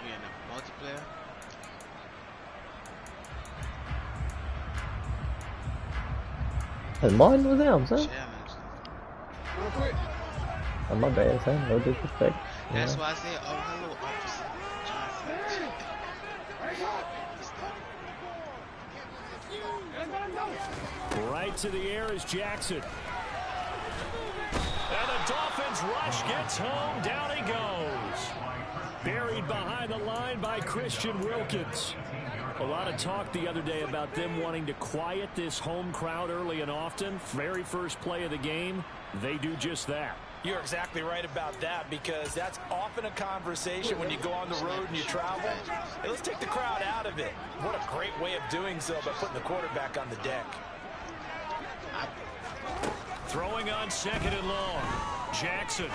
in the multiplayer. Hey, Martin was down, son. Challenge. Oh, my bad, son. No disrespect. That's why I said, oh, hello, Officer Johnson. Right to the air is Jackson. And the Dolphins rush gets home. Down he goes. Buried behind the line by Christian Wilkins. A lot of talk the other day about them wanting to quiet this home crowd early and often. Very first play of the game, they do just that. You're exactly right about that, because that's often a conversation when you go on the road and you travel. Hey, let's take the crowd out of it. What a great way of doing so by putting the quarterback on the deck. Throwing on second and long. Jackson.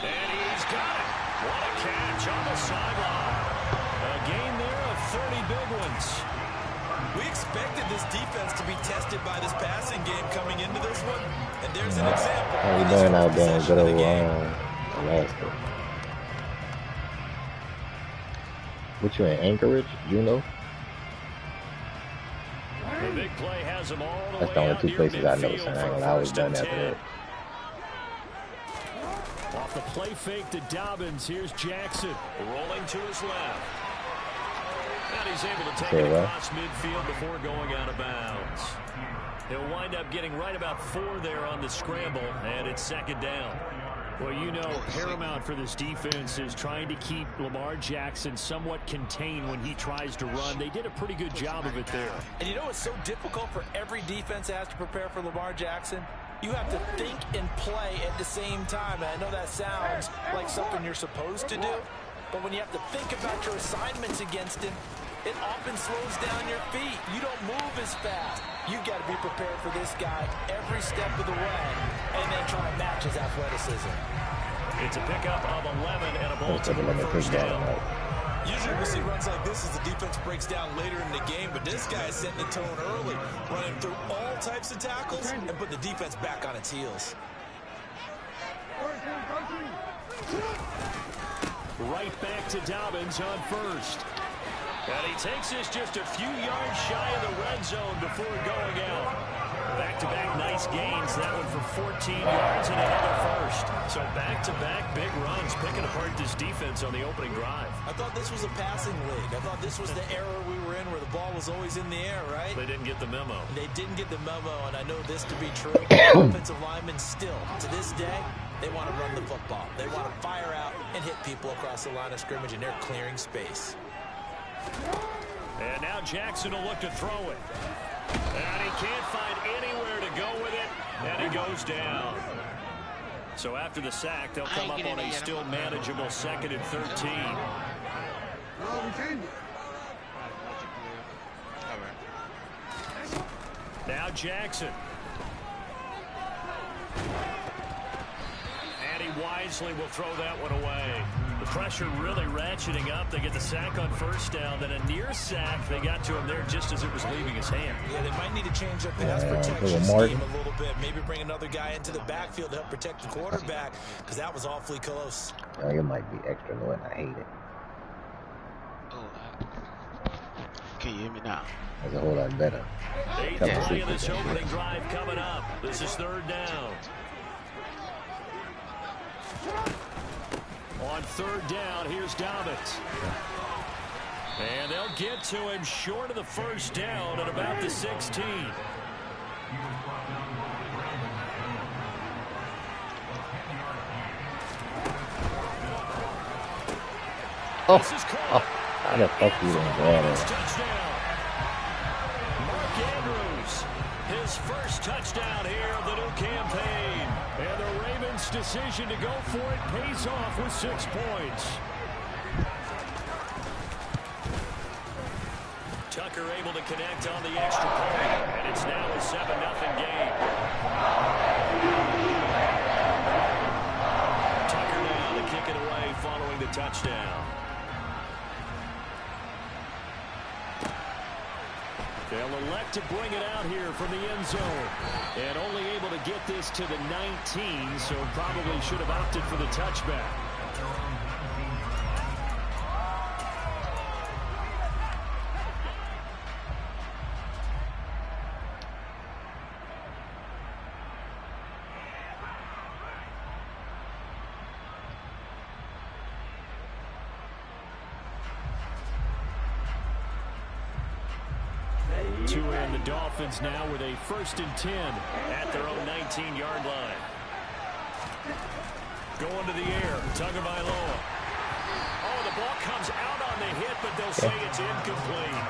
And he's got it. What a catch on the sideline. A gain there of 30 big ones. We expected this defense to be tested by this passing game coming into this one, and there's an example. How you doing out there in good old Alaska? What, you in Anchorage, Juneau? The big play has them all the That's the only two places I know, son. I always done after that. Off the play fake to Dobbins. Here's Jackson rolling to his left. And he's able to take it across midfield before going out of bounds. He'll wind up getting right about 4 there on the scramble, and it's second down. Well, you know, paramount for this defense is trying to keep Lamar Jackson somewhat contained when he tries to run. They did a pretty good job of it there. And you know it's so difficult for every defense that has to prepare for Lamar Jackson? You have to think and play at the same time. And I know that sounds like something you're supposed to do, but when you have to think about your assignments against him, it often slows down your feet. You don't move as fast. You've got to be prepared for this guy every step of the way and then try to match his athleticism. It's a pickup of 11 and a Baltimore first down. Usually we see runs like this as the defense breaks down later in the game, but this guy is setting the tone early, running through all types of tackles and put the defense back on its heels. Right back to Dobbins on first. And he takes this just a few yards shy of the red zone before going out. Back-to-back nice gains. That one for 14 yards and another first. So back-to-back big runs, picking apart this defense on the opening drive. I thought this was a passing league. I thought this was the era we were in where the ball was always in the air, right? They didn't get the memo. They didn't get the memo, and I know this to be true. Offensive linemen still, to this day, they want to run the football. They want to fire out and hit people across the line of scrimmage, and they're clearing space. And now Jackson will look to throw it. And he can't find anywhere to go with it, and he goes down. So after the sack, they'll come up on a still manageable 2nd and 13. Now Jackson. And he wisely will throw that one away. The pressure really ratcheting up. They get the sack on first down, then a near sack. They got to him there just as it was leaving his hand. Yeah, they might need to change their pass protection scheme a little bit. Maybe bring another guy into the backfield to help protect the quarterback, because that was awfully close. It might be extra annoying. I hate it. Oh, can you hear me now? That's a whole lot better. 8:30 of this opening drive coming up. This is 3rd down. On 3rd down, here's Dobbins. And they'll get to him short of the first down at about the 16. Oh, how the fuck you didn't grab it? Mark Andrews, his first touchdown here of the new campaign. And the Ravens' decision to go for it pays off with 6 points. Tucker able to connect on the extra point, and it's now a 7-0 game. Tucker now to kick it away following the touchdown. They'll elect to bring it out here from the end zone. And only able to get this to the 19, so probably should have opted for the touchback. to end. The Dolphins now with a 1st and 10 at their own 19-yard line. Going to the air, Tagovailoa. Oh, the ball comes out on the hit, but they'll say it's incomplete.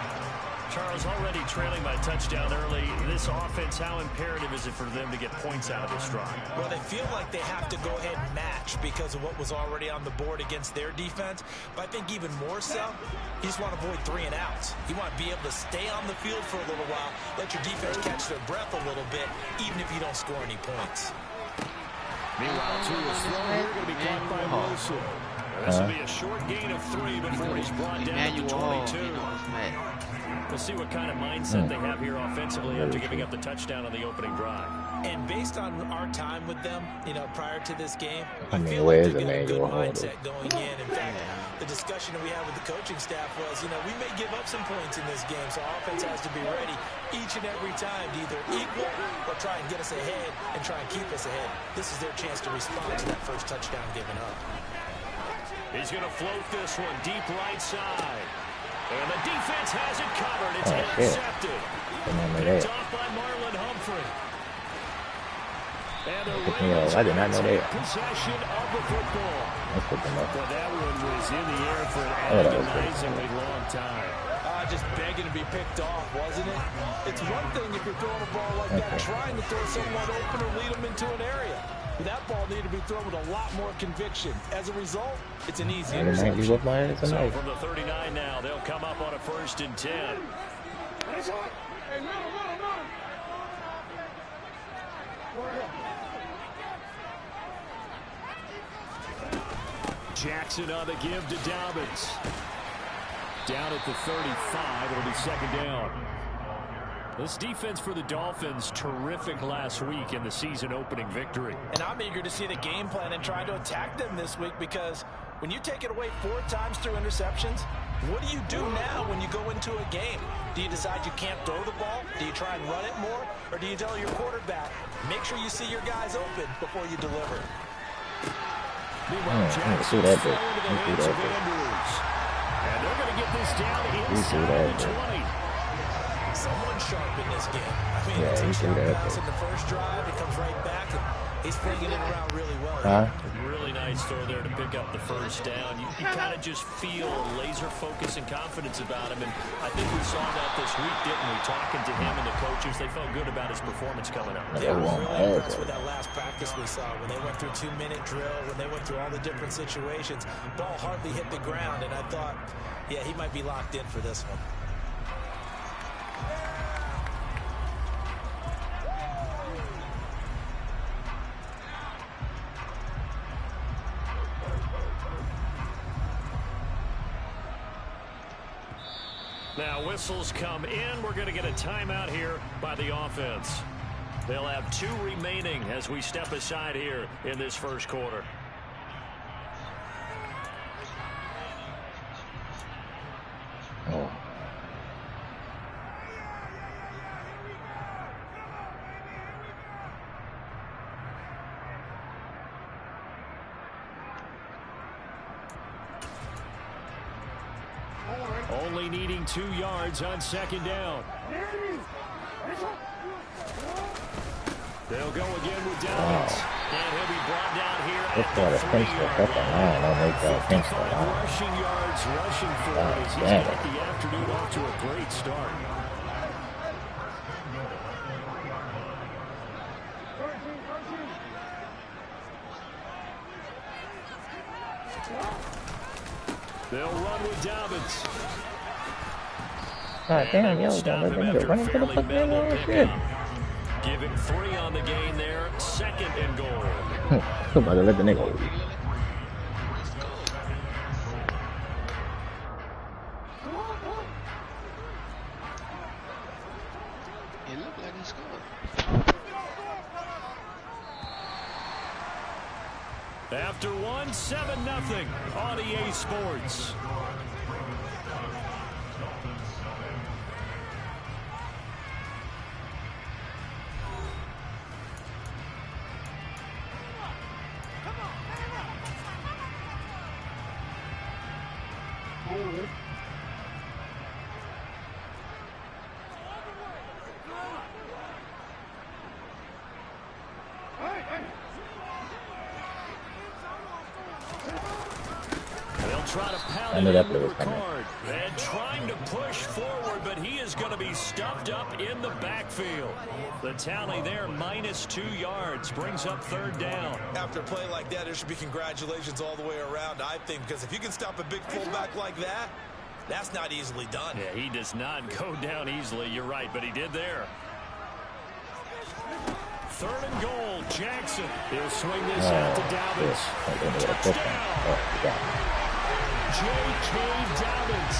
Charles, already trailing by touchdown early. This offense, how imperative is it for them to get points out of this drive? Well, they feel like they have to go ahead and match because of what was already on the board against their defense. But I think even more so, you just want to avoid 3 and outs. You want to be able to stay on the field for a little while, let your defense catch their breath a little bit, even if you don't score any points. Meanwhile, Tua's throw here going to be caught by Wilson. This will be a short gain of 3 before he's brought down to the 22. We'll see what kind of mindset they have here offensively after giving up the touchdown on the opening drive. And based on our time with them, you know, prior to this game, I I mean, feel where like is they've got a good Emmanuel mindset going in. In fact, the discussion that we had with the coaching staff was, you know, we may give up some points in this game, so offense has to be ready each and every time to either equal or try and get us ahead and try and keep us ahead. This is their chance to respond to that first touchdown given up. He's going to float this one deep right side. And the defense has it covered. It's intercepted. Picked off by Marlon Humphrey. And the Ravens I did not know that. possession of the football. Well, that one was in the air for an agonizingly long time. Just begging to be picked off, wasn't it? It's one thing if you're throwing a ball like that, trying to throw someone open or lead them into an area. But that ball needed to be thrown with a lot more conviction. As a result, it's an easy interception. So from the 39 now, they'll come up on a 1st and 10. Jackson on the give to Dobbins. Down at the 35, it'll be 2nd down. This defense for the Dolphins, terrific last week in the season-opening victory. And I'm eager to see the game plan and try to attack them this week because when you take it away 4 times through interceptions, what do you do now when you go into a game? Do you decide you can't throw the ball? Do you try and run it more? Or do you tell your quarterback, make sure you see your guys open before you deliver? Meanwhile, Jackson thrown to the hands of Andrews. And they're going to get this down inside the 20. Someone sharp in this game. I mean, it's a sharp pass in the first drive. It comes right back, and he's flinging it around really well. Really nice throw there to pick up the 1st down. You kind of just feel laser focus and confidence about him, and I think we saw that this week, didn't we? Talking to him and the coaches, they felt good about his performance coming up. They were really impressed with that last practice we saw when they went through 2-minute drill, when they went through all the different situations. Ball hardly hit the ground, and I thought, yeah, he might be locked in for this one. Now whistles come in. We're going to get a timeout here by the offense. They'll have 2 remaining as we step aside here in this first quarter. Only needing 2 yards on 2nd down. They'll go again with Dobbins. And he'll be brought down here at the 3-yard line. Rushing yards, rushing for it as he's got the afternoon off to a great start. They'll run with Dobbins. Damn, yo, don't let them go running for the fucking shit. Give him 3 on the gain there. 2nd and goal. I'm about to let the nigga. It looked like he scored. After 1, 7-0 on EA Sports. try to pound I it knew in that with was coming. Ricard. And trying to push forward, but he is going to be stuffed up in the backfield. The tally there, -2 yards, brings up 3rd down. After a play like that, there should be congratulations all the way around, I think, because if you can stop a big fullback like that, that's not easily done. Yeah, he does not go down easily. You're right, but he did there. 3rd and goal, Jackson. He'll swing this out to Dobbins. Touchdown. J.K. Dobbins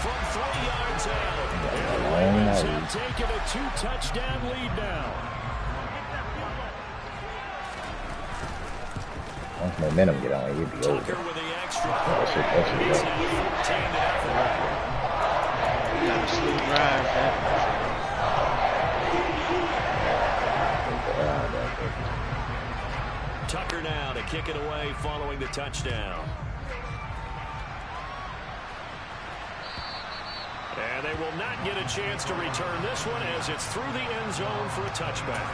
from 3 yards out. And the Ravens have taken a 2-touchdown lead now. Once momentum get on, you'd be over. Tucker with the extra. That shit He's go. now 14-0. Got a smooth ride, that. Tucker now to kick it away following the touchdown. And they will not get a chance to return this one as it's through the end zone for a touchback.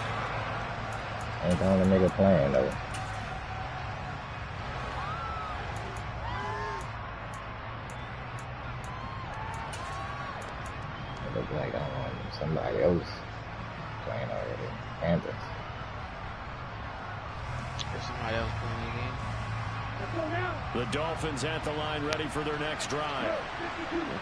Ain't the only nigga playing, though. It looks like somebody else playing already. Kansas. There's somebody else playing the game. The Dolphins at the line ready for their next drive.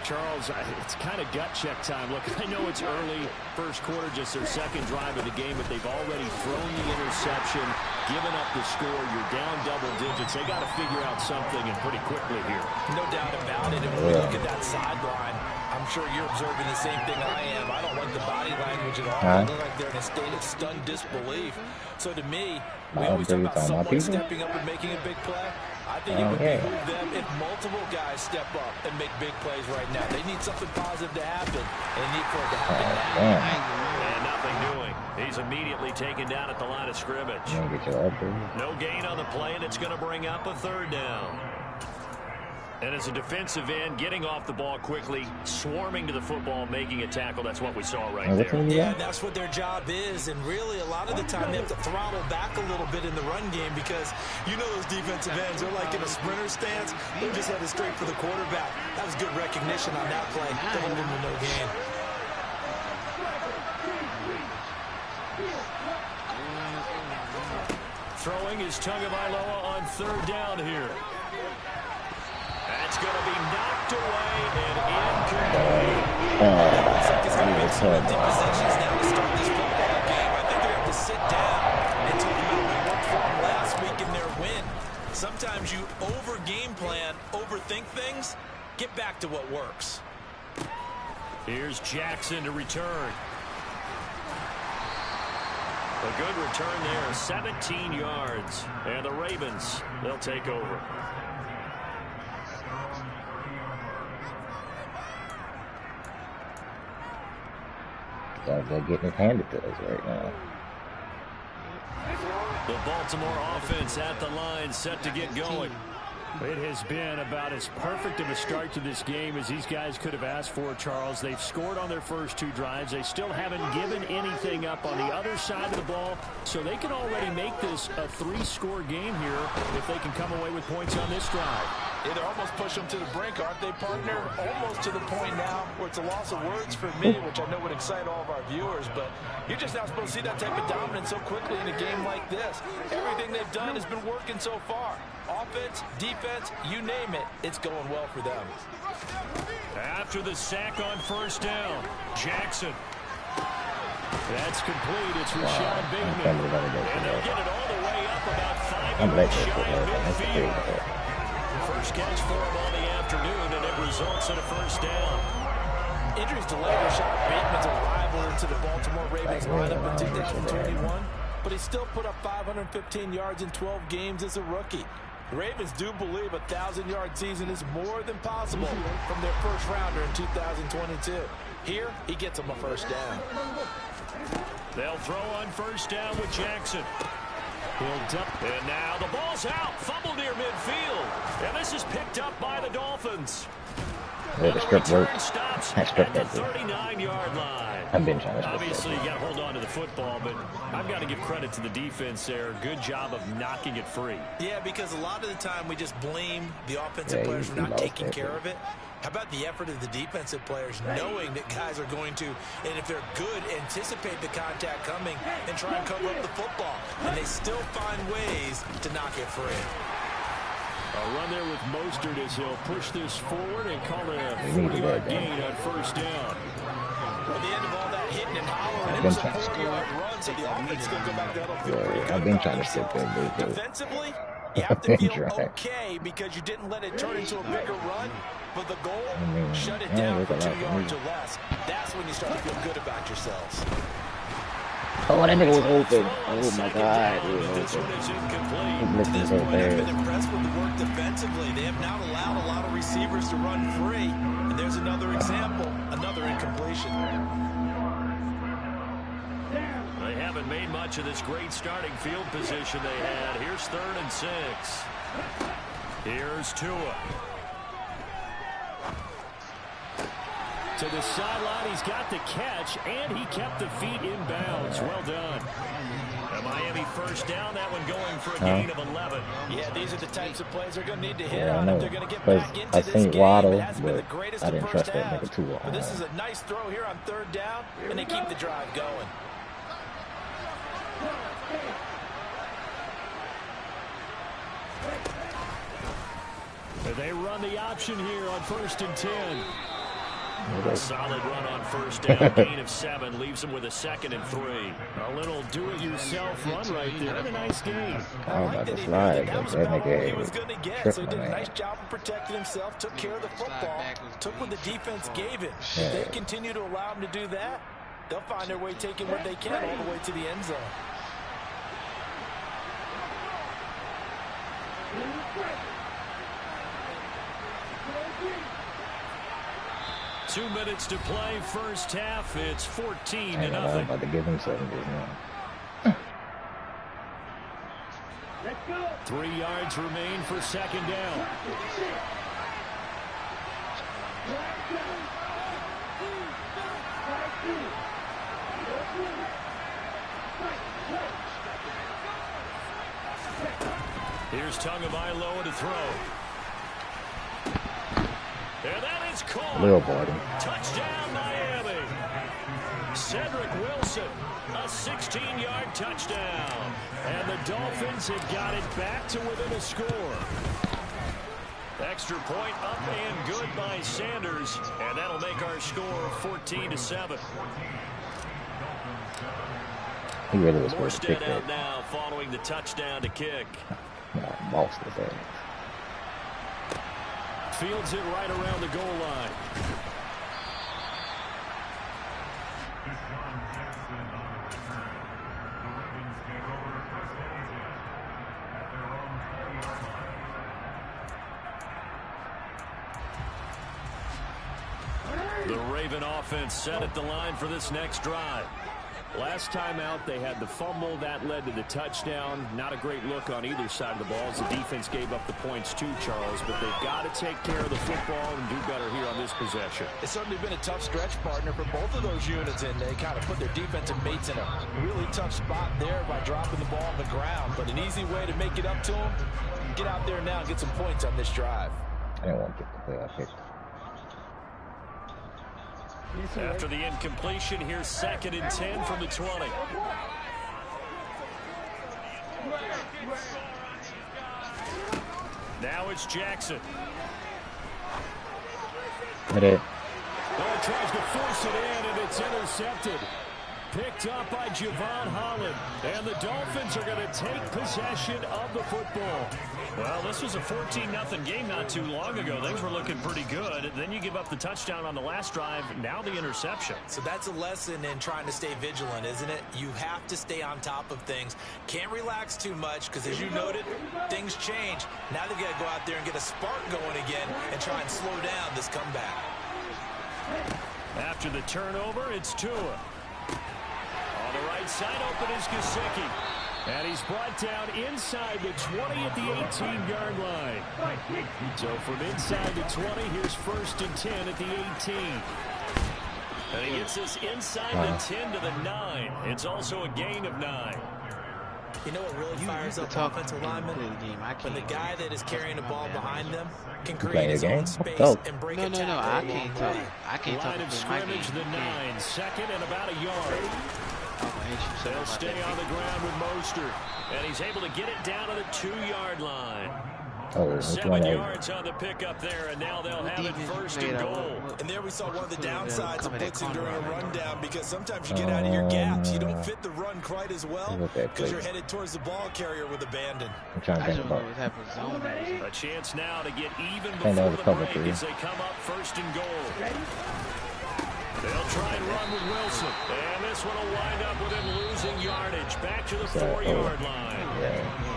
Charles, it's kind of gut check time. Look, I know it's early, first quarter, just their 2nd drive of the game, but they've already thrown the interception, given up the score. You're down double digits. They got to figure out something, and pretty quickly here. No doubt about it. And when we look at that sideline, I'm sure you're observing the same thing I am. I don't like the body language at all. They look like they're in a state of stunned disbelief. So to me, we always talk about someone stepping up and making a big play. I think it would behoove them if multiple guys step up and make big plays right now. They need something positive to happen, and they need for it to happen now. And nothing doing. He's immediately taken down at the line of scrimmage. No gain on the play, and it's going to bring up a 3rd down. And as a defensive end, getting off the ball quickly, swarming to the football, making a tackle, that's what we saw right there. Yeah, that's what their job is. And really, a lot of the time, they have to throttle back a little bit in the run game because you know those defensive ends, they're like in a sprinter stance. They just headed straight for the quarterback. That was good recognition on that play. They hold him to no gain. Throwing is Tagovailoa on 3rd down here. That's going to be knocked away and incomplete. Looks like it's going to make some empty possessions now to start this football game. I think they're going to have to sit down and talk about what worked for them last week in their win. Sometimes you over-game plan, overthink things. Get back to what works. Here's Jackson to return. A good return there, 17 yards. And the Ravens, they'll take over. They're getting it handed to us right now. The Baltimore offense at the line, set to get going. It has been about as perfect of a start to this game as these guys could have asked for, Charles. They've scored on their first 2 drives. They still haven't given anything up on the other side of the ball, so they can already make this a 3-score game here if they can come away with points on this drive. Yeah, they're almost pushing them to the brink, aren't they, partner? Almost to the point now where it's a loss of words for me, which I know would excite all of our viewers, but you're just not supposed to see that type of dominance so quickly in a game like this. Everything they've done has been working so far. Offense, defense, you name it, it's going well for them. After the sack on 1st down, Jackson. That's complete. It's Rashad Bateman. And they'll get it all the way up about 5 yards shy of midfield. First catch for him on the afternoon, and it results in a 1st down. Injuries delayed Rashad Bateman's arrival into the Baltimore Ravens lineup in 2021, but he still put up 515 yards in 12 games as a rookie. The Ravens do believe a 1,000-yard season is more than possible from their first rounder in 2022. Here, he gets them a 1st down. They'll throw on 1st down with Jackson. And now the ball's out. Fumble near midfield. And this is picked up by the Dolphins. Yeah, the strip work. Stops I stripped at that the dude. 39-yard line. I've been trying to strip Obviously, you that got to hold on to the football, but I've got to give credit to the defense there. Good job of knocking it free. Yeah, because a lot of the time we just blame the offensive players for not taking care of it. How about the effort of the defensive players knowing that guys are going to, and if they're good, anticipate the contact coming and try and cover up the football. And they still find ways to knock it free. A run there with Mostert as he'll push this forward and call it a 40-yard gain on first down. At the end of all that hitting and hollering, it was a 40-yard run, so the offense is going to go back there. They'll feel pretty good. I've been trying to strip that dude. Defensively, you have to feel okay because you didn't let it turn into a bigger run. But the goal, shut it down for 2 yards or less. That's when you start to feel good about yourselves. Oh, that nigga was open. Oh, my God. This one is incomplete. To this point, I've been impressed with the work defensively. They have not allowed a lot of receivers to run free. And there's another example, another incompletion. They haven't made much of this great starting field position they had. Here's 3rd and 6. Here's Tua. To the sideline, he's got the catch, and he kept the feet in bounds. Well done. A Miami first down, that one going for a gain of 11. Yeah, these are the types of plays they're going to need to hit on if they're going to get back into I this seen game. Waddle, It hasn't been the but greatest I of didn't first trust that halves. nigga too well. But this is a nice throw here on 3rd down, and they keep the drive going. They run the option here on 1st and 10. A solid run on first down, gain of 7, leaves them with a 2nd and 3. A little do-it-yourself run right there, and a nice game. I was about to slide, but that nigga He was going to get, so he did a nice job of protecting himself, took care of the football, took what the defense gave him. If they continue to allow him to do that, they'll find their way taking what they can all the way to the end zone. Two minutes to play, first half. It's 14-0. I'm about to give him 7 just now. 3 yards remain for 2nd down. Here's Tagovailoa to throw. And that is caught. Little body. Touchdown, Miami. Cedric Wilson, a 16-yard touchdown. And the Dolphins have got it back to within a score. Extra point up and good by Sanders. And that'll make our score 14-7. He really was supposed to kick Morstead that. out now following the touchdown to kick. Lost his ass. Fields it right around the goal line. The Raven offense set at the line for this next drive. Last time out, they had the fumble. That led to the touchdown. Not a great look on either side of the ball as the defense gave up the points too, Charles. But they've got to take care of the football and do better here on this possession. It's certainly been a tough stretch, partner, for both of those units, and they kind of put their defensive mates in a really tough spot there by dropping the ball on the ground. But an easy way to make it up to them, get out there now and get some points on this drive. I didn't want to get the play I picked. After the incompletion, here's 2nd and 10 from the 20. Now it's Jackson. Hit it. Oh, tries to force it in, and it's intercepted. Picked up by Javon Holland. And the Dolphins are going to take possession of the football. Well, this was a 14-0 game not too long ago. Things were looking pretty good. Then you give up the touchdown on the last drive. Now the interception. So that's a lesson in trying to stay vigilant, isn't it? You have to stay on top of things. Can't relax too much because, as you noted, things change. Now they've got to go out there and get a spark going again and try and slow down this comeback. After the turnover, it's Tua. On the right side, open is Gesicki. And he's brought down inside the 20 at the 18-yard line. So from inside the 20, here's 1st and 10 at the 18. And he gets us inside the 10 to the 9. It's also a gain of 9. You know what really fires up offensive linemen? When the guy that is carrying the ball behind them can create his own space and break a tackle. No, I can't talk. I can't talk. Line of scrimmage, the 9. 2nd and about a yard. They'll stay on the ground with Mostert. And he's able to get it down to the 2-yard line. 7 yards on the pickup there, and now they'll have it 1st and goal. And there we saw one of the downsides of blitzing during a rundown, because sometimes you get out of your gaps. You don't fit the run quite as well because you're headed towards the ball carrier with abandon. I'm trying to think about a chance now to get even before the break as they come up 1st and goal. They'll try and run with Wilson. And this one will wind up with him losing yardage. Back to the 4-yard line.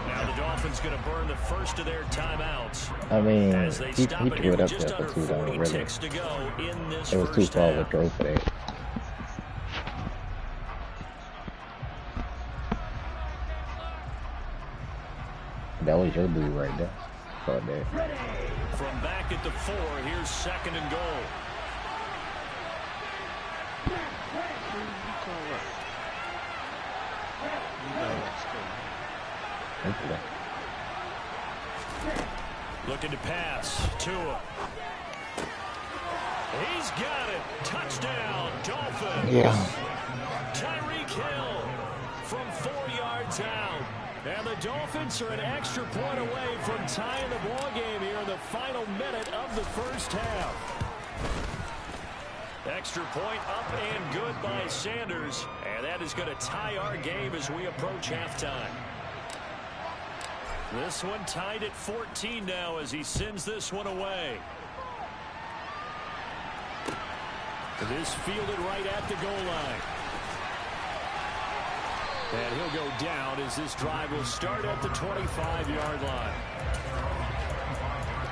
Now the Dolphins going to burn the first of their timeouts. I mean, as they he stop it threw here it up with there just for under 2 40 really. ticks to go in this It was too first far of a half. throw for that. That was your dude right there. Right there. From back at the 4, here's 2nd and goal. Looking to pass. Tua. He's got it. Touchdown, Dolphins. Yeah. Tyreek Hill from 4 yards out. And the Dolphins are an extra point away from tying the ball game here in the final minute of the first half. Extra point up and good by Sanders. And that is going to tie our game as we approach halftime. This one tied at 14 now as he sends this one away. This fielded right at the goal line. And he'll go down as this drive will start at the 25-yard line.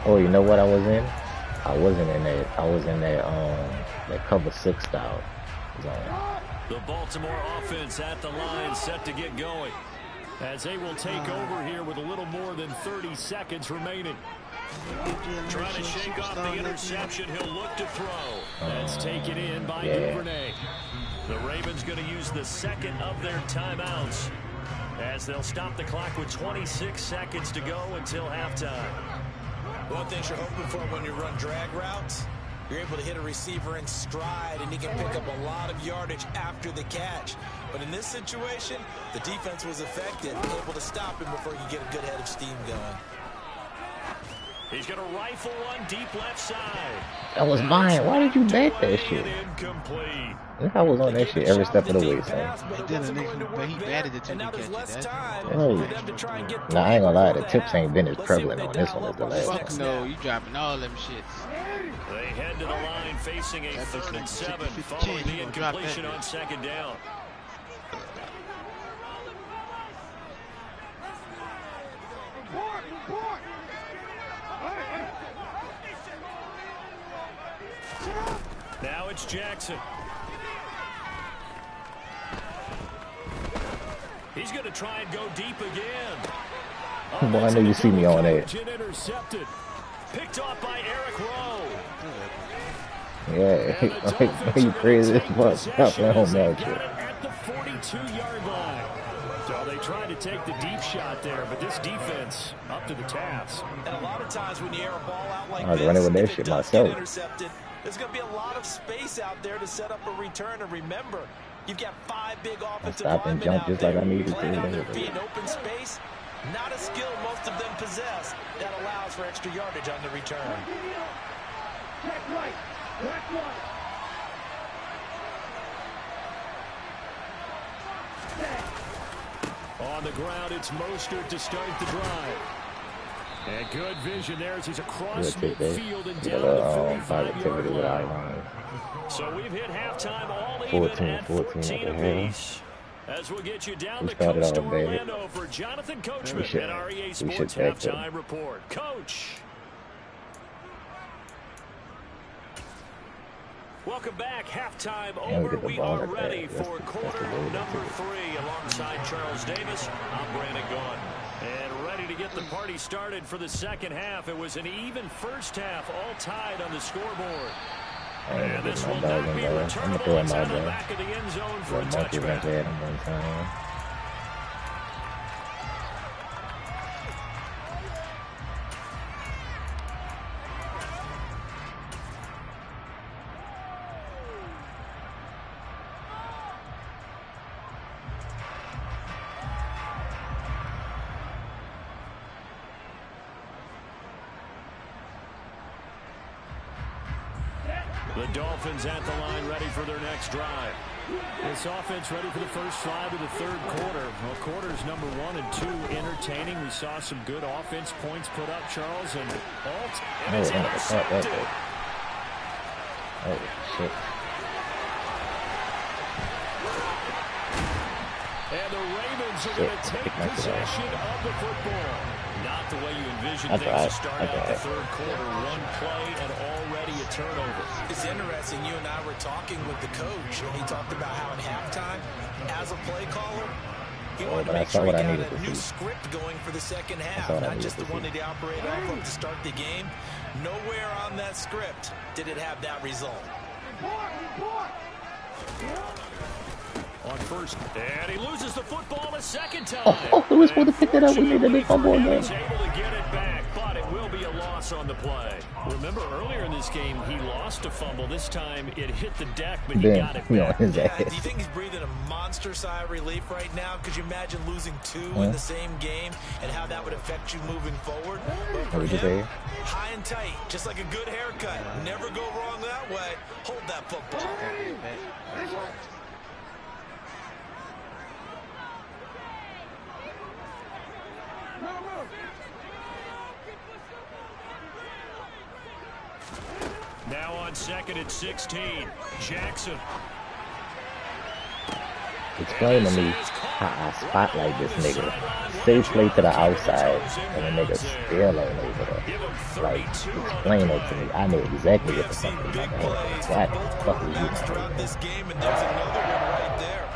Oh, you know what I was in? I wasn't in that. I was in that cover 6 style zone. The Baltimore offense at the line set to get going. As they will take over here with a little more than 30 seconds remaining. Trying to shake off the interception. He'll look to throw. That's taken in by Duvernay. The Ravens going to use the 2nd of their timeouts as they'll stop the clock with 26 seconds to go until halftime. One thing you're hoping for when you run drag routes, you're able to hit a receiver in stride, and he can pick up a lot of yardage after the catch. But in this situation, the defense was effective, able to stop him before you get a good head of steam going. He's going to rifle one deep left side. That was mine. Why did you bet that shit? Incomplete. I was on that shit every step of the way, son. But he batted it to me. Oh. Nah, I ain't gonna lie. The tips ain't been as prevalent on this one as the last one. Fuck no, you dropping all them shits. They head to the line facing a 3rd and 7 following the incompletion on 2nd down. Now it's Jackson. He's going to try and go deep again. Well, I know you see me on that. Intercepted. Picked off by Eric Rowe. Yeah, you crazy as fuck. Stop that home now, shit. At the 42-yard line. So they tried to take the deep shot there, but this defense up to the task. And a lot of times when you air a ball out like I was this, running with that if shit it does myself. get intercepted, there's going to be a lot of space out there to set up a return. And remember, you've got 5 big offensive stop and linemen jump out just there. like I needed to. Playing on their feet in open space, not a skill most of them possess that allows for extra yardage on the return. On the ground, it's Mostert to start the drive. And good vision there as he's across midfield and down the 45-yard line. So we've hit halftime all even at 14 apiece. As we'll get you down to Coach Orlando for Jonathan Coachman at our EA Sports Halftime Report. Coach. Welcome back. Halftime over. We are ready for quarter number 3. Alongside Charles Davis, I'm Brandon Gaudin. And ready to get the party started for the second half. It was an even first half, all tied on the scoreboard. And this will not be returnable. It's out of the back of the end zone for a touchback. The Dolphins at the line, ready for their next drive. This offense ready for the first drive of the third quarter. Well, quarters number 1 and 2 entertaining. We saw some good offense points put up, Charles, and Alt, and it's intercepted. Oh, shit. And the Ravens are going to take possession of the football. Not the way you envisioned things to start out the third quarter. One play and already a turnover. It's interesting. You and I were talking with the coach, and he talked about how at halftime, as a play caller, he wanted to make sure he got a new script going for the second half, not just the one that he operated off of to start the game. Nowhere on that script did it have that result. On first, and he loses the football a second time. Oh, we were supposed to pick that up. We made a big fumble again. He was able to get it back, but it will be a loss on the play. Remember earlier in this game, he lost a fumble. This time it hit the deck, but he got it back. Do you think he's breathing a monster sigh of relief right now? Could you imagine losing 2 in the same game and how that would affect you moving forward? But for him, high and tight, just like a good haircut. Never go wrong that way. Hold that football. Now on second and 16, Jackson. Explain to me how I spotlight this nigga. Safely to the outside, and the nigga still ain't over there. Like, explain it to me. I know exactly what the fuck is about to happen. What the fuck are you doing? This game, and there's another one right there.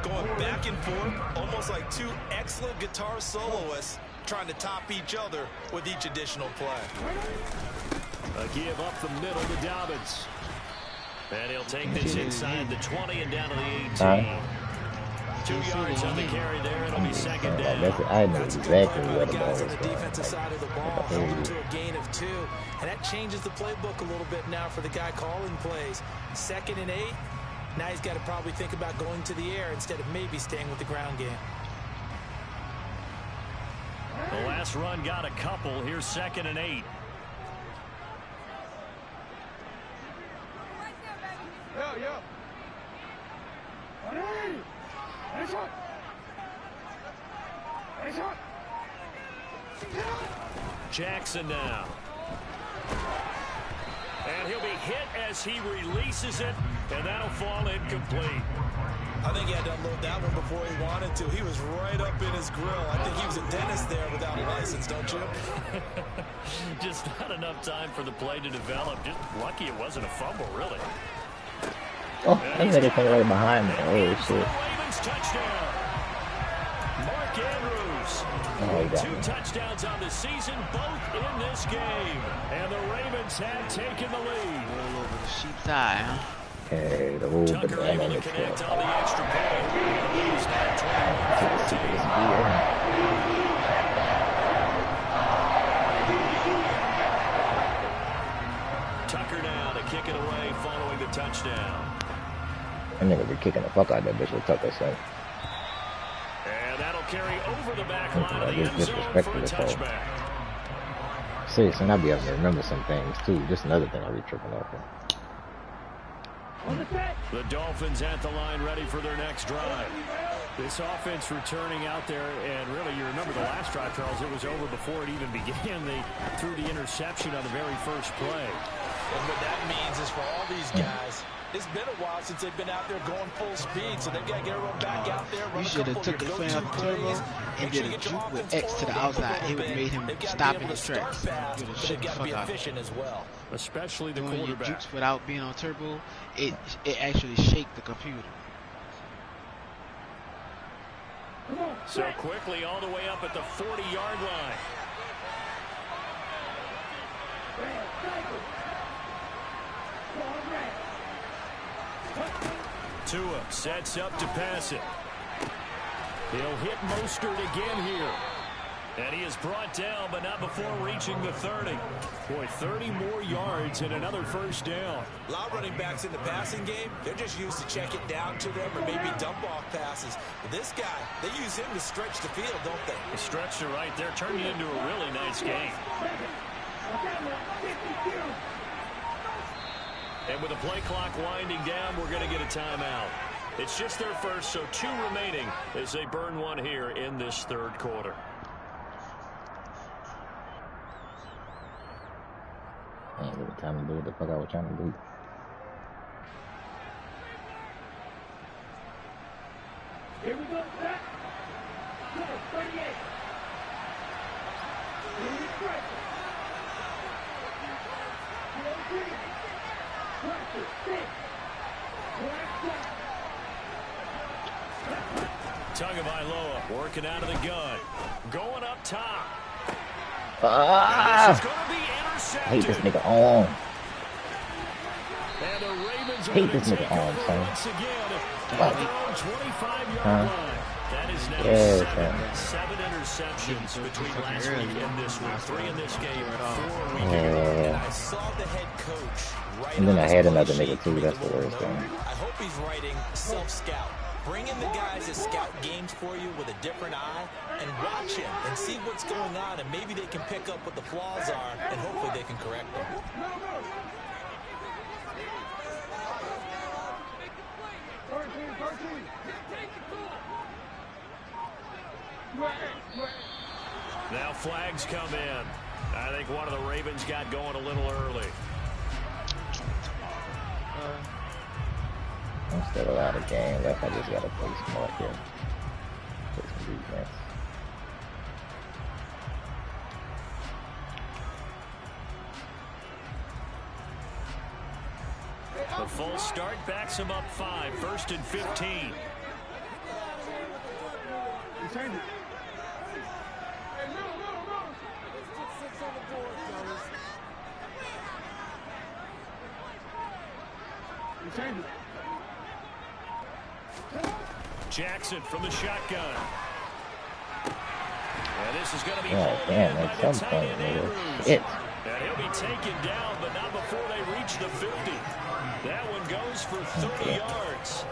Going back and forth, almost like 2 excellent guitar soloists trying to top each other with each additional play. A give up the middle to Dobbins. And he'll take this inside the 20 and down to the 18. 2 yards on the carry there. It'll be second down. I know exactly where the ball is on the defensive side of the ball, holding to a gain of 2. And that changes the playbook a little bit now for the guy calling plays. Second and 8. Now he's got to probably think about going to the air instead of maybe staying with the ground game. The last run got a couple. Here's second and 8. Jackson now. And he'll be hit as he releases it, and that'll fall incomplete. I think he had to unload that one before he wanted to. He was right up in his grill. I think he was a dentist there without a license, don't you? Just not enough time for the play to develop. Just lucky it wasn't a fumble, really. Oh, that nigga came right behind me. Oh, shit. Ravens touchdown. Mark Andrews. Oh, 2 touchdowns on the season, both in this game. And the Ravens have taken the lead. Roll over the sheep's eye, huh? Hey, the whole Tucker able to connect on the extra point. He's now 21-14. Tucker now to kick it away following the touchdown. That nigga be kicking the fuck out of that bitch with Tucker, son. And that'll carry over the back line of the end zone for a touchback. Seriously, and I'll be able to remember some things too. Just another thing I'll be tripping off of. The Dolphins at the line ready for their next drive. This offense returning out there, and really, you remember the last drive, Charles, it was over before it even began. They threw the interception on the very first play. And what that means is for all these guys, It's been a while since they've been out there going full speed, so they've got to get everyone back out there. You should have took the fan off the turbo and did a juke with X to the outside. It would have made him stop in his tracks. You would have shook the fuck out. As well. Especially the doing your quarterback. jukes without being on turbo, it actually shake the computer. So quickly all the way up at the 40-yard line. Tua sets up to pass it. He'll hit Mostert again here. And he is brought down, but not before reaching the 30. Boy, 30 more yards and another first down. A lot of running backs in the passing game, they're just used to check it down to them or maybe dump off passes. But this guy, they use him to stretch the field, don't they? The stretch to right there, turning it into a really nice game. And with the play clock winding down, we're going to get a timeout. It's just their first, so 2 remaining as they burn one here in this third quarter. I ain't really time to do what the fuck I was trying to do. Here we go, set. Go, 38. Tagovailoa working out of the gun. Going up top. Ah! This is going to be I hate this intercepted. nigga on. And the Ravens are Hate going this to nigga take on, over son. once again at Fuck. their own 25-yard Huh? line. That is now Yeah, seven interceptions between last week and this week. 3 in this game, 4 a week ago. Yeah. I saw the head coach right And then on I his had play another sheet nigga too, read that's the the word worst thing. I hope he's writing self-scout. Bring in the guys that scout games for you with a different eye and watch him and see what's going on, and maybe they can pick up what the flaws are and hopefully they can correct them. Now flags come in. I think one of the Ravens got going a little early. I'm still a lot of game left. I just gotta play smart here. Play some defense. The full start backs him up 5. 1st and 15. Jackson from the shotgun. And this is going to be Oh, damn, at some point, nigga. Shit. And he'll be taken down, but not before they reach the 50. That one goes for 30 yards.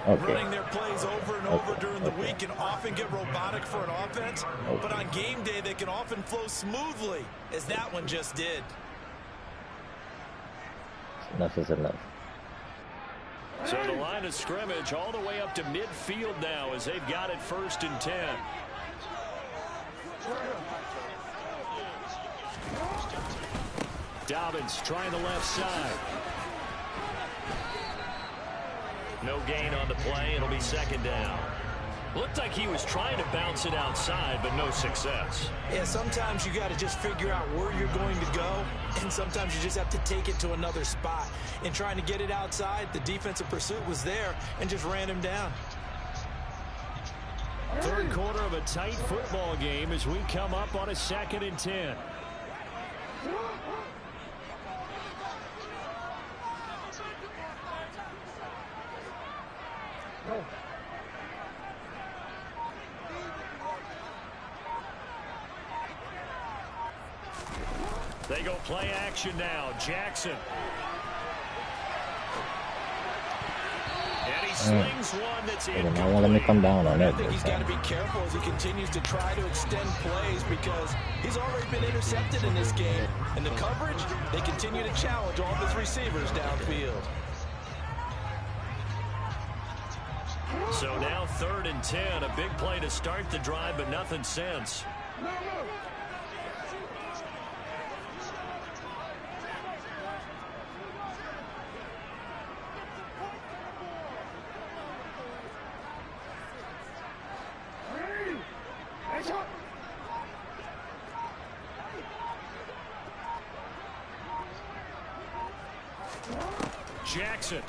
Okay. Running their plays over and over during the week can often get robotic for an offense, but on game day they can often flow smoothly, as that one just did. Enough is enough. So the line of scrimmage all the way up to midfield now as they've got it 1st and 10. Dobbins trying the left side. No gain on the play. It'll be 2nd down. Looked like he was trying to bounce it outside, but no success. Yeah, sometimes you got to just figure out where you're going to go, and sometimes you just have to take it to another spot. In trying to get it outside, the defensive pursuit was there and just ran him down. Third quarter of a tight football game as we come up on a 2nd and 10. They go play action now. Jackson. And he slings one that's They did not want him to come down on I that. think he's got to Time. be careful as he continues to try to extend plays because he's already been intercepted in this game. And the coverage, they continue to challenge all of his receivers downfield. So now 3rd and 10. A big play to start the drive, but nothing since. Jackson.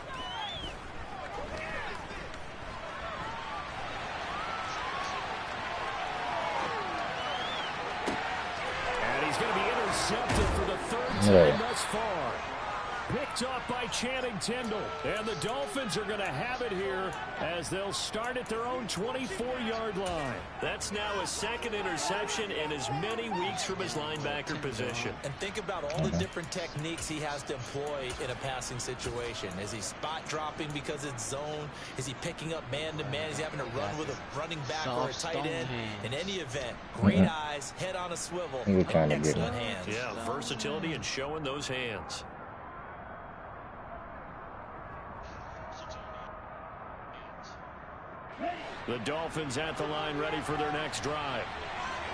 And he's going to be intercepted for the third time thus far. Picked off by Channing Tindall. And the Dolphins are going to have it here as they'll start at their own 24-yard line. That's now his second interception and as many weeks from his linebacker position. And think about all the different techniques he has to employ in a passing situation. Is he spot dropping because it's zone? Is he picking up man-to-man? Is he having to run with a running back or a tight end? In any event, great eyes, head on a swivel, and excellent hands. Yeah, versatility and showing those hands. The Dolphins at the line ready for their next drive.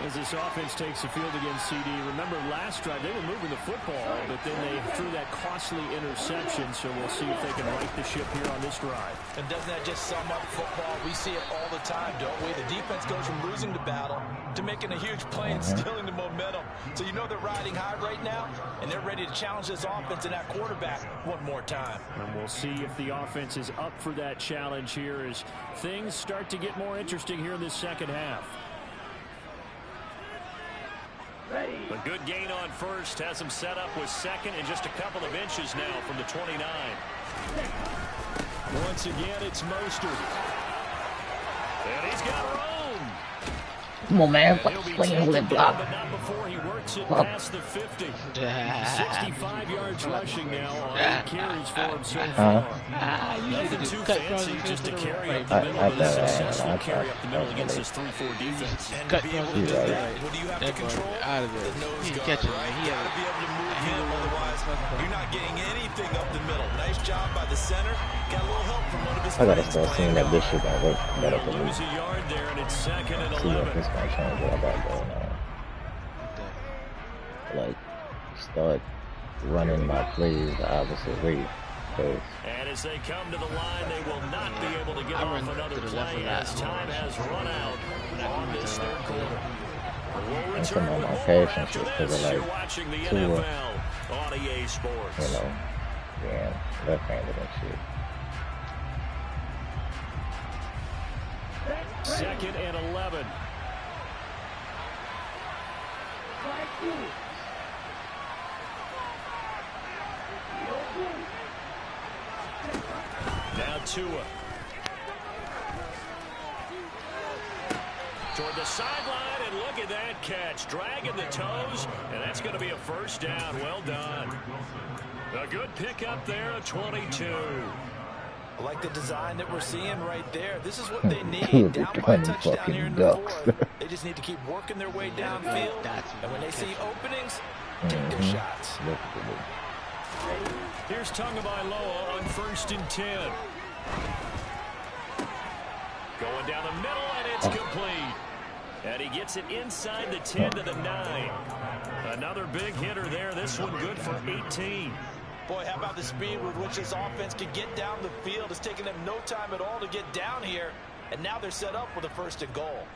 As this offense takes the field against CD. Remember last drive they were moving the football, but then they threw that costly interception. So we'll see if they can right the ship here on this drive. And doesn't that just sum up football? We see it all the time, don't we? The defense goes from losing the battle to making a huge play and stealing the momentum. So you know they're riding high right now, and they're ready to challenge this offense and that quarterback one more time. And we'll see if the offense is up for that challenge here as things start to get more interesting here in this second half. A good gain on first has him set up with second and just a couple of inches now from the 29. Once again, it's Mostert. And he's got room. Come on, man. Swing with block. But not before he works it past the 50. 65 yards rushing now on 8 carries for him so far. Nothing too fancy, just to carry up the middle, but a successful carry up the middle against this 3-4 defense. And to be able to do that, what do you have to control? Out of The nose He guard, catches right? him. You got to be able to move him, otherwise you're not getting anything up the middle. Nice job by the center. Got a little help from one of his I gotta friends start seeing that this shit don't work better for me. Lose a yard there, and it's second and See what 11. this guy trying to do about going on. Like, start running my plays the opposite way. And as they come to the line, they will not be able to get off another play as time has run out on this third quarter. We'll And some return of with my more passion after shit because this. of You're like watching the Tua, NFL on EA Sports. you know, yeah, left-handed and shit. Second and 11. Now Tua. Toward the sideline, and look at that catch. Dragging the toes, and that's going to be a first down. Well done. A good pickup there, a 22. I like the design that we're seeing right there. This is what they need. Down by a touchdown here in the fourth. They just need to keep working their way downfield. And when they see openings, take their shots. Here's Tagovailoa on 1st and 10. Going down the middle, and it's complete. And he gets it inside the 10 to the 9. Another big hitter there. This one good for 18. Boy, how about the speed with which this offense can get down the field? It's taken them no time at all to get down here. And now they're set up with a 1st and goal.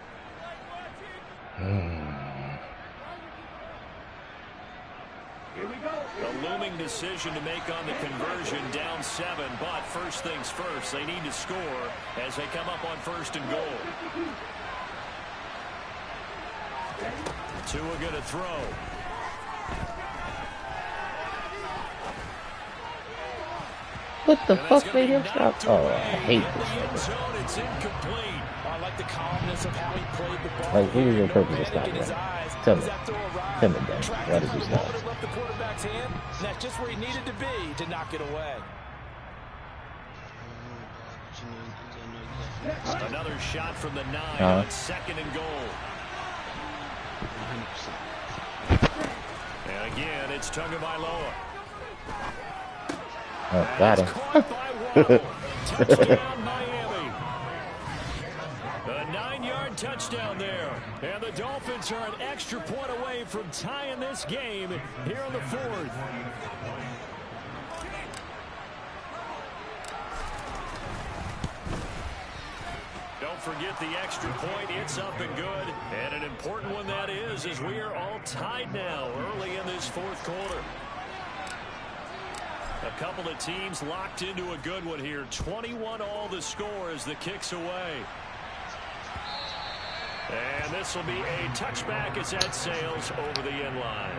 Here we go. A looming decision to make on the conversion, down 7. But first things first, they need to score as they come up on 1st and goal. Tua going to throw. What the fuck made him stop? Oh, I hate this zone, it's incomplete. I like the calmness of how he played the ball. Like, what was your purpose of stopping him? Tell me. Tell me, Dan. Why did you stop? Left the quarterback's hand, and that's just where he needed to be to knock it away. Another shot from the 9 on 2nd and goal. 100%. And again, it's Tagovailoa. Oh, got him. Caught by Waddle. Touchdown, Miami. A 9-yard touchdown there. And the Dolphins are an extra point away from tying this game here in the 4th. Don't forget the extra point. It's up and good. And an important one that is, as we are all tied now early in this 4th quarter. A couple of teams locked into a good one here. 21-all the score as the kick's away. And this will be a touchback as that sails over the end line.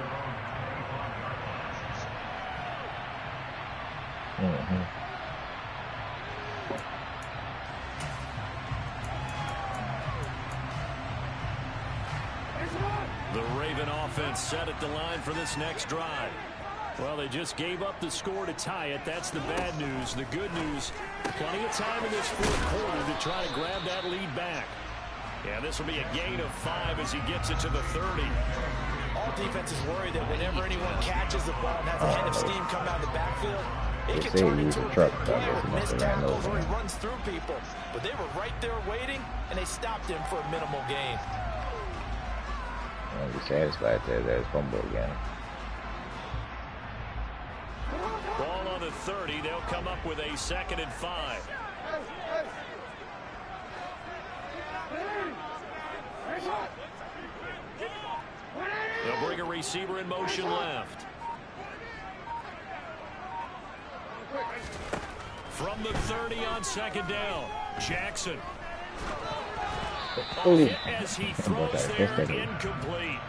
The Raven offense set at the line for this next drive. Well, they just gave up the score to tie it. That's the bad news. The good news, plenty of time in this fourth quarter to try to grab that lead back. Yeah, this will be a gain of 5 as he gets it to the 30. All defenses worry that whenever anyone catches the ball and has a head of steam come out of the backfield, it can turn into a big play or missed tackles or he runs through people. But they were right there waiting, and they stopped him for a minimal gain. I'll be satisfied that there's fumble again. Ball on the 30. They'll come up with a 2nd and 5. They'll bring a receiver in motion left. From the 30 on 2nd down, Jackson. As he throws there, incomplete.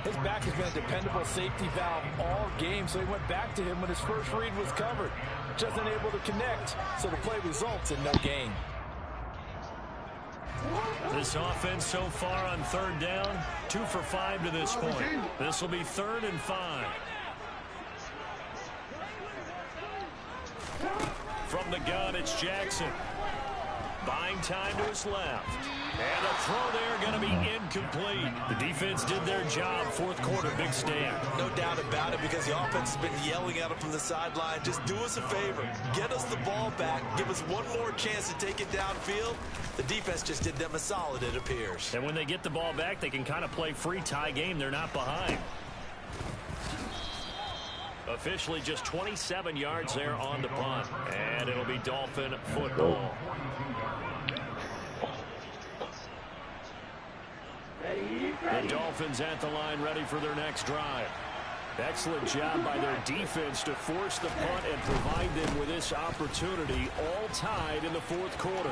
His back has been a dependable safety valve all game, so he went back to him when his first read was covered. Just unable to connect, so the play results in no gain. This offense so far on 3rd down, 2 for 5 to this point. This will be 3rd and 5. From the gun, it's Jackson. Buying time to his left. And a throw there going to be incomplete. The defense did their job. 4th quarter, big stand. No doubt about it, because the offense has been yelling at him from the sideline. Just do us a favor. Get us the ball back. Give us one more chance to take it downfield. The defense just did them a solid, it appears. And when they get the ball back, they can kind of play free tie game. They're not behind. Officially just 27 yards there on the punt. And it'll be Dolphin football. The Dolphins at the line, ready for their next drive. Excellent job by their defense to force the punt and provide them with this opportunity, all tied in the 4th quarter.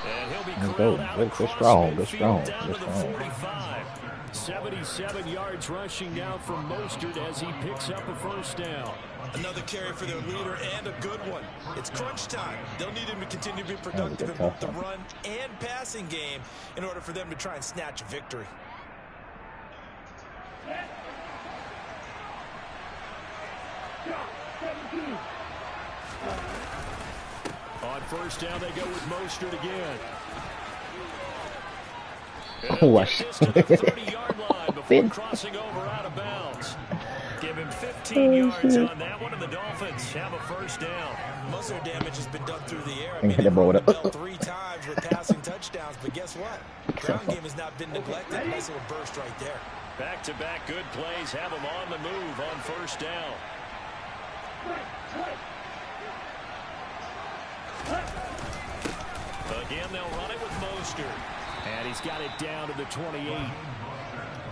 And he'll be corralled out across midfield down to the 45. 77 yards rushing now from Mostert as he picks up a 1st down. Another carry for their leader, and a good one. It's crunch time. They'll need him to continue to be productive in both the run and passing game in order for them to try and snatch a victory. On 1st down, they go with Mostert again. Watch. To the 30-yard line before crossing over out of bounds. Give him 15 yards on that one, and the Dolphins have a 1st down. Most of their damage has been done through the air. I mean, they've run the ball 3 times with passing touchdowns, but guess what? Ground game has not been neglected. Nice little burst right there. Back-to-back good plays have them on the move on 1st down. Again, they'll run it with Mostert. And he's got it down to the 28.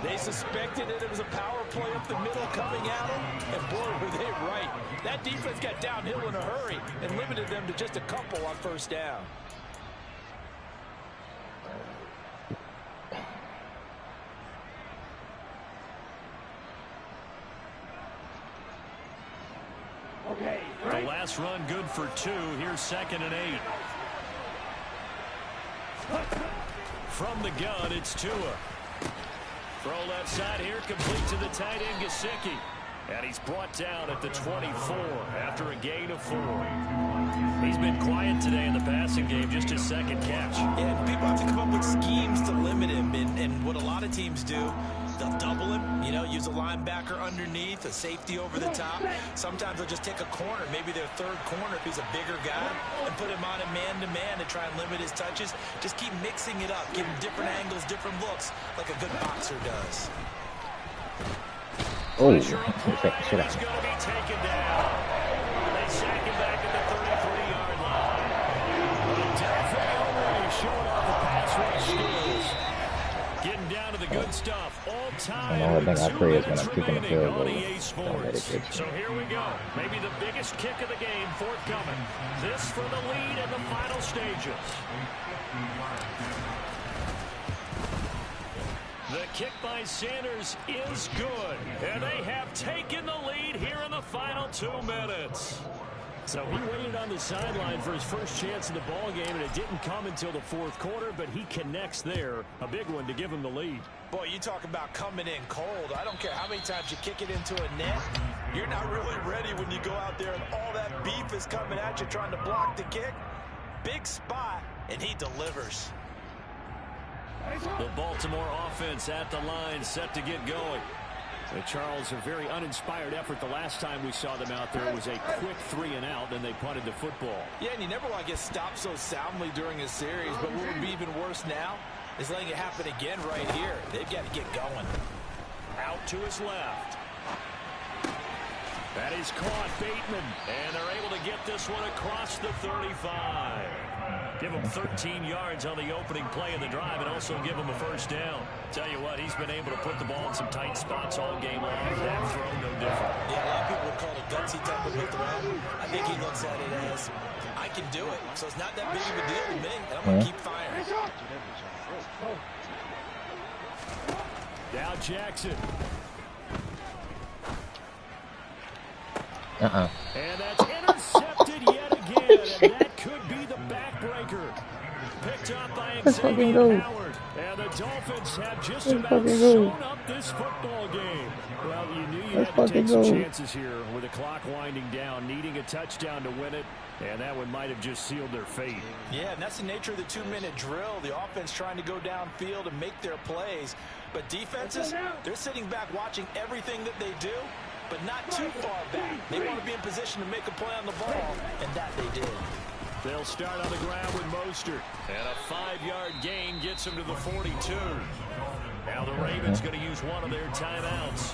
They suspected that it was a power play up the middle coming at them, and boy, were they right. That defense got downhill in a hurry and limited them to just a couple on 1st down. The last run good for 2. Here's 2nd and 8. From the gun, it's Tua. Throw left side here, complete to the tight end, Gesicki. And he's brought down at the 24 after a gain of 4. He's been quiet today in the passing game, just his 2nd catch. And people have to come up with schemes to limit him, and what a lot of teams do, they'll double him, you know, use a linebacker underneath, a safety over the top. Sometimes they'll just take a corner, maybe their 3rd corner if he's a bigger guy, and put him on a man-to-man to try and limit his touches. Just keep mixing it up, give him different angles, different looks, like a good boxer does. Oh, He's going to be taken down. They sack him back at the 33-yard line. Delphi showing off the pass rush skills. Getting down to the good stuff. All time. And the only thing I pray is when 2 I'm kicking the minutes field remaining goal, on EA don't let it Sports. get So you. here we go. Maybe the biggest kick of the game forthcoming. This for the lead in the final stages. The kick by Sanders is good. And they have taken the lead here in the final 2 minutes. So he waited on the sideline for his first chance in the ball game, and it didn't come until the fourth quarter, but he connects there. A big one to give him the lead. Boy, you talk about coming in cold. I don't care how many times you kick it into a net. You're not really ready when you go out there and all that beef is coming at you trying to block the kick. Big spot, and he delivers. The Baltimore offense at the line, set to get going. Charles, a very uninspired effort the last time we saw them out there. It was a quick 3 and out, then they punted the football. Yeah, and you never want to get stopped so soundly during a series, but what would be even worse now is letting it happen again right here. They've got to get going. Out to his left. That is caught, Bateman, and they're able to get this one across the 35. Give him 13 yards on the opening play of the drive and also give him a first down. Tell you what, he's been able to put the ball in some tight spots all game long. That throw, no different. Yeah, a lot of people would call it a gutsy type of a throw. I think he looks at it as, I can do it, so it's not that big of a deal to me, and I'm going to keep firing. Now Jackson. And that's intercepted yet again, and that could be the backbreaker. Picked up by Xavier Howard. And the Dolphins have just about sewn up this football game. Well, you knew you had to take some chances here with the clock winding down, needing a touchdown to win it, and that one might have just sealed their fate. Yeah, and that's the nature of the 2-minute drill. The offense trying to go downfield and make their plays. But defenses, they're sitting back watching everything that they do, but not too far back. They want to be in position to make a play on the ball, and that they did. They'll start on the ground with Mostert. And a 5-yard gain gets him to the 42. Now the Ravens going to use one of their timeouts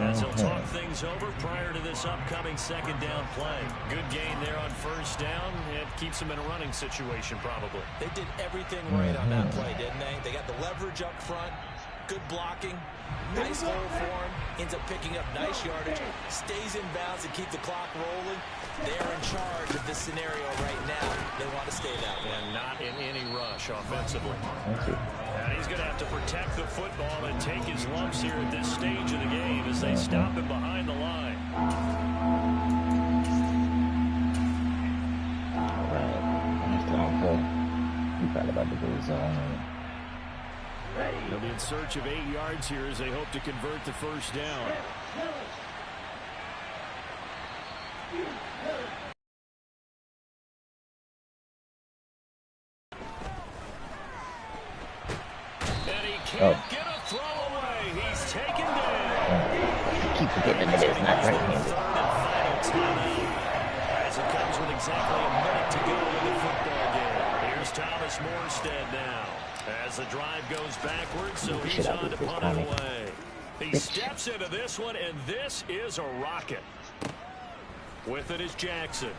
as they'll talk things over prior to this upcoming second down play. Good gain there on first down. It keeps them in a running situation probably. They did everything right on that play, didn't they? They got the leverage up front. Good blocking, nice hole for him, ends up picking up nice yardage, stays in bounds and keep the clock rolling. They're in charge of this scenario right now. They want to stay that way. And not in any rush offensively. And he's going to have to protect the football and take his lumps here at this stage of the game as they stop him behind the line. All right. Next time for you probably about to go zone. They'll be in search of 8 yards here as they hope to convert the first down. And he can't get a throw away. He's taken down. Keep forgetting that it's not right-handed. As it comes with exactly a minute to go in the football game. Here's Thomas Morstead now. As the drive goes backwards, so he's on to punt it away. He steps into this one, and this is a rocket. With it is Jackson.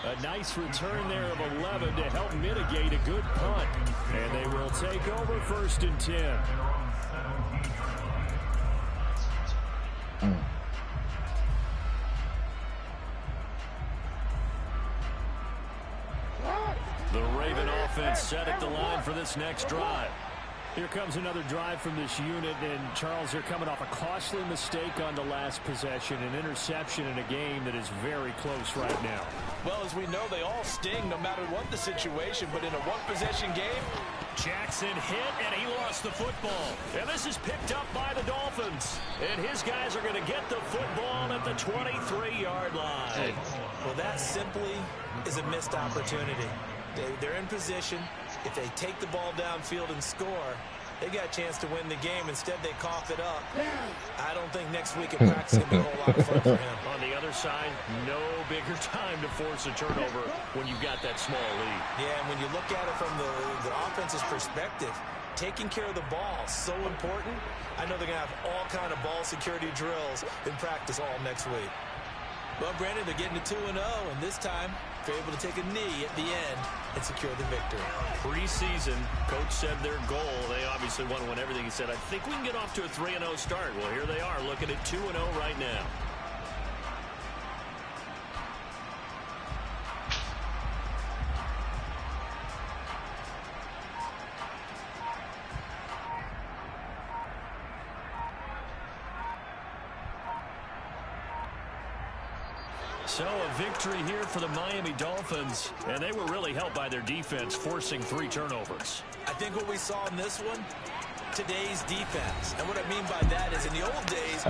A nice return there of 11 to help mitigate a good punt. And they will take over 1st and 10. The Raven offense set at the line for this next drive. Here comes another drive from this unit, and Charles, they're coming off a costly mistake on the last possession, an interception in a game that is very close right now. Well, as we know, they all sting no matter what the situation, but in a one-possession game, Jackson hit, and he lost the football. And this is picked up by the Dolphins. And his guys are going to get the football at the 23-yard line. Well, that simply is a missed opportunity. They're in position. If they take the ball downfield and score, they got a chance to win the game. Instead, they cough it up. I don't think next week at practice is going to be a whole lot of fun for him. On the other side, no bigger time to force a turnover when you've got that small lead. Yeah, and when you look at it from the offense's perspective, taking care of the ball is so important. I know they're going to have all kind of ball security drills in practice all next week. Well, Brandon, they're getting to 2-0, and this time they're able to take a knee at the end and secure the victory. Preseason, coach said their goal, they obviously want to win everything. He said, I think we can get off to a 3-0 start. Well, here they are looking at 2-0 right now. So a victory here for the Miami Dolphins, and they were really helped by their defense, forcing 3 turnovers. I think what we saw in this one, today's defense. And what I mean by that is in the old days,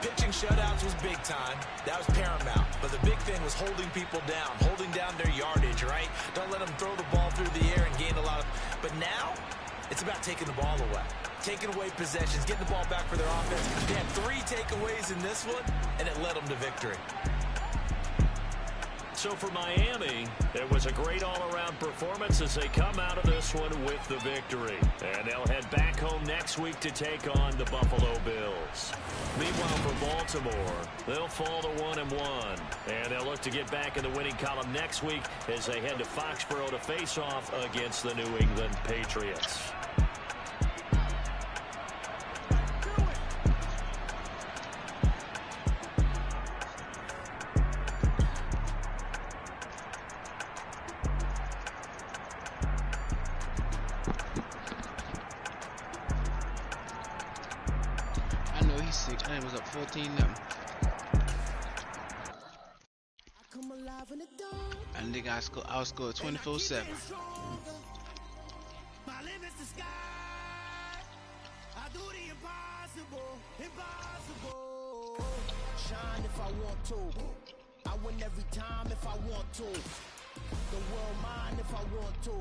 pitching shutouts was big time. That was paramount. But the big thing was holding people down, holding down their yardage, right? Don't let them throw the ball through the air and gain a lot of... But now, it's about taking the ball away. Taking away possessions, getting the ball back for their offense. They had 3 takeaways in this one, and it led them to victory. So for Miami, it was a great all-around performance as they come out of this one with the victory. And they'll head back home next week to take on the Buffalo Bills. Meanwhile, for Baltimore, they'll fall to 1-1. And they'll look to get back in the winning column next week as they head to Foxborough to face off against the New England Patriots. And it was up 14-0. And they got outscored 24-7. Shine if I want to. I win every time if I want to. The world mine if I want to.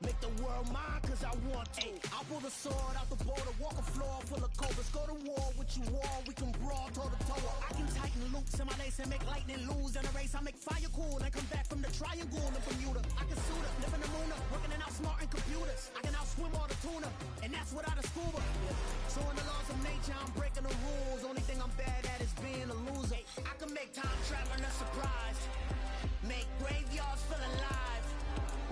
Make the world mine cause I want to. I'll pull the sword out the border, walk a floor full of cobras. Go to war with you all, we can brawl toe to toe. I can tighten loops in my lace and make lightning lose in a race. I make fire cool and come back from the triangle in Bermuda. I can suit up, live in the moon up, working and outsmarting computers. I can outswim all the tuna, and that's without a scuba. So in the laws of nature, I'm breaking the rules. Only thing I'm bad at is being a loser. I can make time traveling a surprise. Make graveyards feel alive.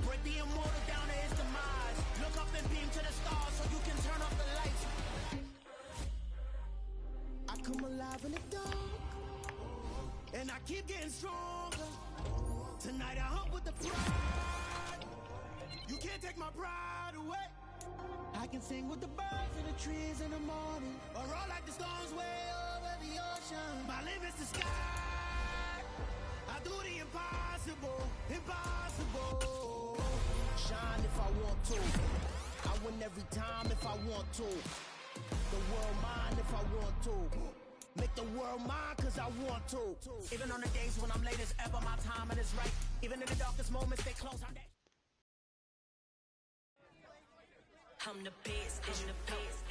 Break the immortal down to his demise. Look up and beam to the stars so you can turn off the lights. I come alive in the dark, and I keep getting stronger. Tonight I hunt with the pride. You can't take my pride away. I can sing with the birds and the trees in the morning, or roll like the storms way over the ocean. My limits the sky. I do the impossible, impossible. Shine if I want to. I win every time if I want to. The world mine if I want to. Make the world mine cause I want to. Even on the days when I'm late as ever, my timing is right. Even in the darkest moments, they close. I'm the best, I'm the best,